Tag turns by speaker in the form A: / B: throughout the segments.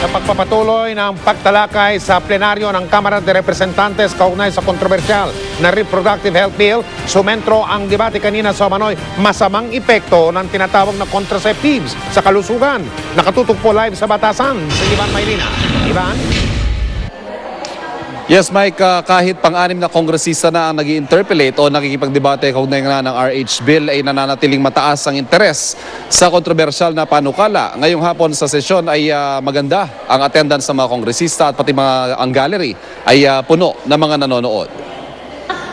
A: Sa pagpapatuloy ng pagtalakay sa plenaryo ng Kamara de Representantes kaugnay sa kontrobersyal na Reproductive Health Bill, sumentro ang debate kanina sa umano'y masamang epekto ng tinatawag na contraceptives sa kalusugan. Nakatutok po live sa batasan si Ivan Mayrina. Ivan?
B: Yes, Mike, kahit pang-anim na kongresista na ang nag-i-interpellate o nakikipagdebate kaugnay nga ng RH Bill ay nananatiling mataas ang interes sa kontrobersyal na panukala. Ngayong hapon sa sesyon ay maganda ang attendance ng mga kongresista at pati ang gallery ay puno ng mga nanonood.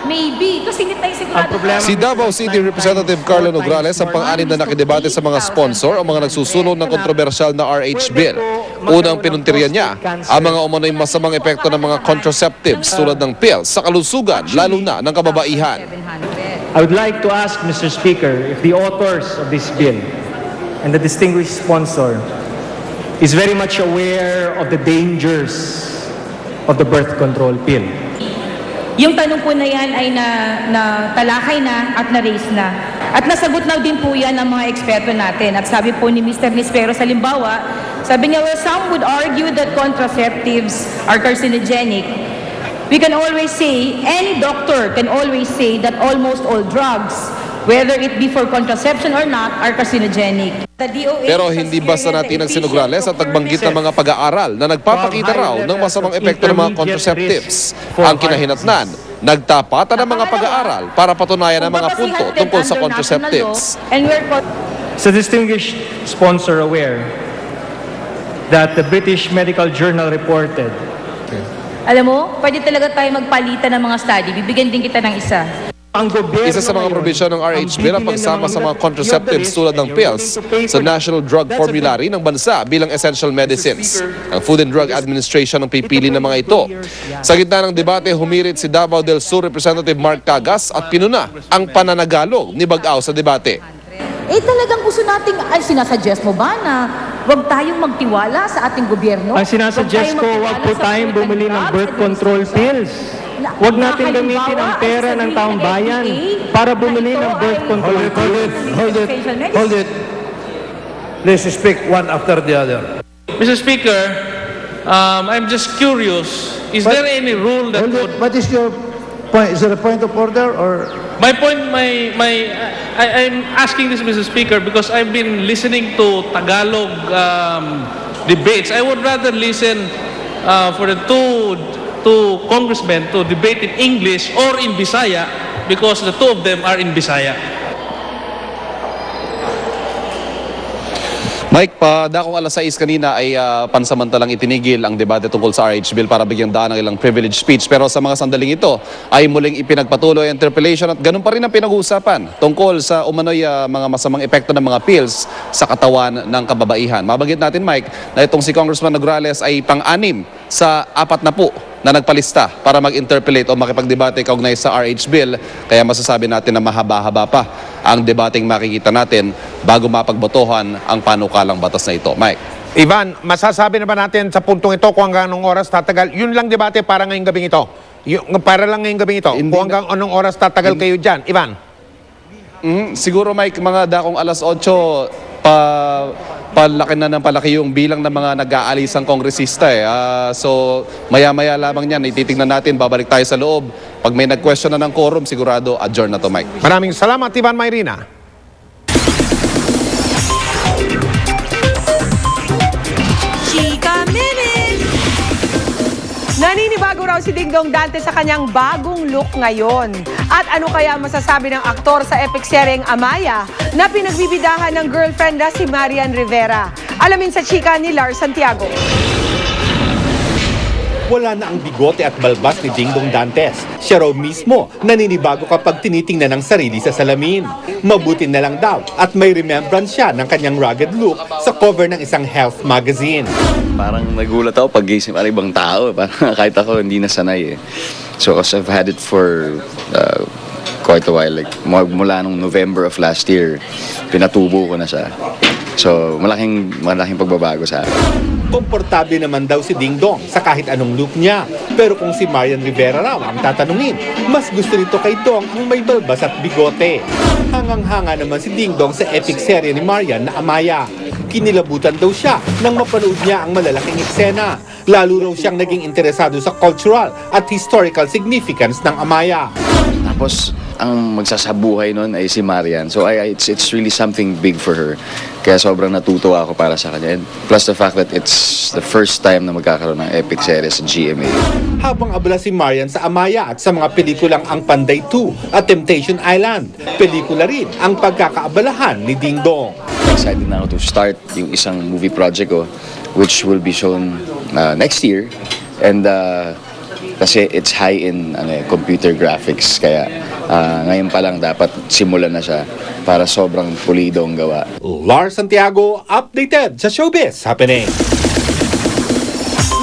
C: Maybe, kasi hindi tayo sigurado.
B: Si Davao City Representative Carlo Nograles ang pang-anim na nakidebate sa mga sponsor o mga nagsusulong ng kontrobersyal na RH Bill. Unang pinuntiryan niya ang mga umano'y masamang epekto ng mga contraceptives tulad ng pills sa kalusugan, lalo na ng kababaihan.
D: I would like to ask Mr. Speaker if the authors of this bill and the distinguished sponsor is very much aware of the dangers of the birth control pill.
C: Yung tanong po na yan ay talakay na at na-raise na. At nasagot na din po yan ng mga eksperto natin. At sabi po ni Mr. Nispero sa Limbawa, sabi niya, well, some would argue that contraceptives are carcinogenic. We can always say, any doctor can always say that almost all drugs, whether it be for contraception or not, are carcinogenic.
B: Pero hindi basta natin ang Nograles at nagbanggit ng mga pag-aaral na nagpapakita raw ng masamang epekto ng mga contraceptives. Ang kinahinatnan, nagtapatan ng mga pag-aaral para patunayan ang mga punto tungkol sa contraceptives.
D: Is the distinguished sponsor aware that the British Medical Journal reported?
C: Alam mo, pwede talaga tayo magpalitan ng mga study. Bibigyan din kita ng isa.
B: Isa sa mga probisyon ng RH Bill ang pagsama sa mga contraceptives tulad ng pills sa National Drug Formulary ng bansa bilang essential medicines. Ang Food and Drug Administration ang pipili ng mga ito. Sa gitna ng debate, humirit si Davao del Sur Representative Mark Cagas at pinuna ang pananagalog ni Bag-aw sa debate.
C: Talagang gusto nating, sinasuggest mo ba na huwag tayong magtiwala sa ating gobyerno?
D: Ang sinasuggest ko, huwag po tayong bumili ng birth control pills. Huwag natin gamitin ang pera ng taong bayan para bumili ng birth control pills.
E: Hold it. Let's speak one after the other.
F: Mr. Speaker, I'm just curious. Is there any rule that would...
E: What is your point? Is there a point of order or...
F: My point, I'm asking this, Mr. Speaker, because I've been listening to Tagalog debates. I would rather listen for the two congressmen to debate in English or in Bisaya because the two of them are in Bisaya.
B: Mike, dakong alas 6 kanina ay pansamantalang itinigil ang debate tungkol sa RH Bill para bigyan daan ng ilang privilege speech. Pero sa mga sandaling ito ay muling ipinagpatuloy ang interpellation at ganun pa rin ang pinag-uusapan tungkol sa umano'y mga masamang epekto ng mga pills sa katawan ng kababaihan. Mabanggit natin, Mike, na itong si Congressman Nograles ay pang-anim sa 40 na nagpalista para mag-interpellate o makipagdebate kaugnay sa RH Bill. Kaya masasabi natin na mahaba-haba pa ang debating makikita natin bago mapagbotohan ang panukalang batas na ito. Mike.
A: Ivan, masasabi na ba natin sa puntong ito kung hanggang anong oras tatagal? Yun lang debate para ngayong gabing ito. Para lang ngayong gabing ito. Kung hanggang anong oras tatagal kayo dyan. Ivan?
B: Siguro, Mike, mga dakong alas 8, palaki na ng palaki yung bilang ng mga nag-aalisang kongresista. So, maya-maya lamang yan. Ititignan natin, babalik tayo sa loob. Pag may nag-question na ng quorum, sigurado adjourn na to, Mike.
A: Maraming salamat, Ivan Mayrina.
G: Chika Minute! Naninibago raw si Dingdong Dante sa kanyang bagong look ngayon. At ano kaya masasabi ng aktor sa epic seryeng Amaya na pinagbibidahan ng girlfriend na si Marian Rivera? Alamin sa chika ni Lars Santiago.
H: Wala na ang bigote at balbas ni Dingdong Dantes. Siya raw mismo naninibago kapag tinitingnan ng sarili sa salamin. Mabuti na lang daw at may remembrance siya ng kanyang rugged look sa cover ng isang health magazine.
I: Parang nagulat ako pag gising para ibang tao. Parang kahit ako hindi nasanay eh. So kasi I've had it for quite a while. Like, mula nung November of last year, pinatubo ko na siya. So malaking pagbabago sa akin.
H: Komportable naman daw si Dingdong sa kahit anong look niya. Pero kung si Marian Rivera raw ang tatanungin, mas gusto nito kay Dong ang may balbas at bigote. Hangang-hanga naman si Dingdong sa epic serye ni Marian na Amaya. Kinilabutan daw siya nang mapanood niya ang malalaking eksena. Lalo raw siyang naging interesado sa cultural at historical significance ng Amaya.
I: Tapos, ang magsasabuhay nun ay si Marian. So, it's really something big for her. Kaya sobrang natutuwa ako para sa kanya. And plus the fact that it's the first time na magkakaroon ng epic series sa GMA.
H: Habang abala si Marian sa Amaya at sa mga pelikulang Ang Panday 2 at Temptation Island, pelikula rin ang pagkakaabalahan ni Ding Dong.
I: Excited na ako to start yung isang movie project ko, which will be shown next year. And kasi it's high in computer graphics, kaya ngayon pa lang dapat simulan na siya para sobrang pulido ang gawa.
H: Lars Santiago, updated sa Showbiz Happening.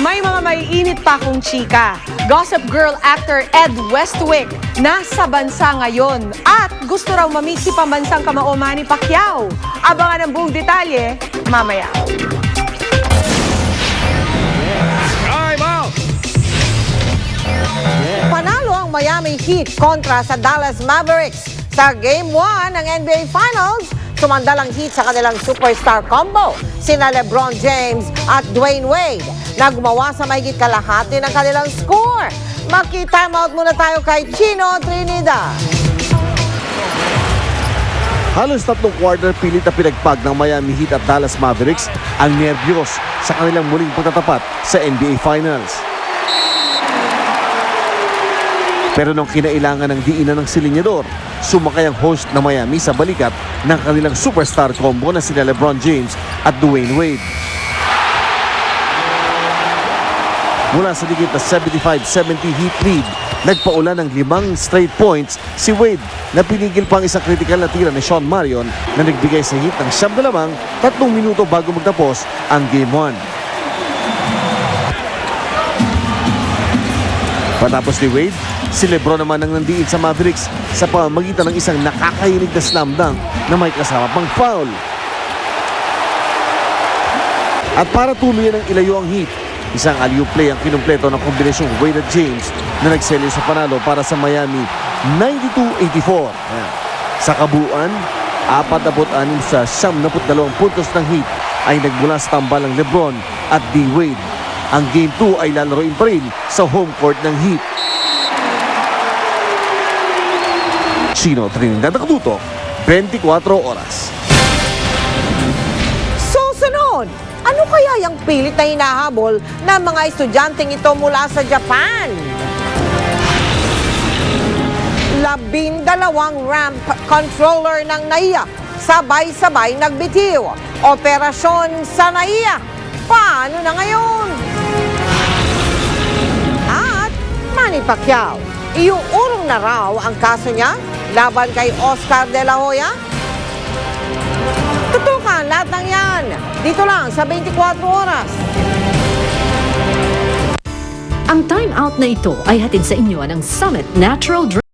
G: May mga maiinit pa akong chika. Gossip Girl actor Ed Westwick nasa bansa ngayon at gusto raw mamit si pambansang kamao Manny Pacquiao. Abangan ang buong detalye mamaya.
J: Panalo ang Miami Heat kontra sa Dallas Mavericks sa Game 1 ng NBA Finals. Sumandal ang Heat sa kanilang superstar combo, sina LeBron James at Dwayne Wade, na gumawa sa mahigit kalahati ng kanilang score. Maki-time out muna tayo kay Chino Trinidad.
K: Halos tatlong quarter pilit na pinagpag ng Miami Heat at Dallas Mavericks ang nerbiyos sa kanilang muling pagtatapat sa NBA Finals. Pero nung kinailangan ng diinan ng silinyador, sumakay ang host na Miami sa balikat ng kanilang superstar combo na sina LeBron James at Dwayne Wade. Mula sa digit na 75-70 Heat lead, nagpaulan ng 5 straight points si Wade na pinigil pang isang critical na tira ni Sean Marion na nagbigay sa Heat ng 7 na 3 minuto bago magtapos ang Game 1. Patapos ni Wade, si LeBron naman ang nandiin sa Mavericks sa pamamagitan ng isang nakakahilig na slam dunk na may kasama pang foul. At para tuluyan ang ilayo ang Heat, isang alley-oop play ang kinumpleto ng kombinasyong Wade at James na nagselyo sa panalo para sa Miami 92-84. Sa kabuuan, 46 sa 72 puntos ng Heat ay nagmula sa tambal ng LeBron at D. Wade. Ang Game 2 ay lalaroin pa rin sa home court ng Heat. Chino Trinidad, nakatutok, 24 oras.
J: Susunod, ano kaya yung pilit na hinahabol ng mga estudyanteng ito mula sa Japan? 12 ramp controller ng NAIA sabay-sabay nagbitiw. Operasyon sa NAIA. Paano na ngayon? At Manny Pacquiao, iuurong na raw ang kaso niya laban kay Oscar De La Hoya? Tutukan lahat ng yan. Dito lang sa 24 oras.
L: Ang time out na ito ay hatid sa inyo ng Summit Natural Drink.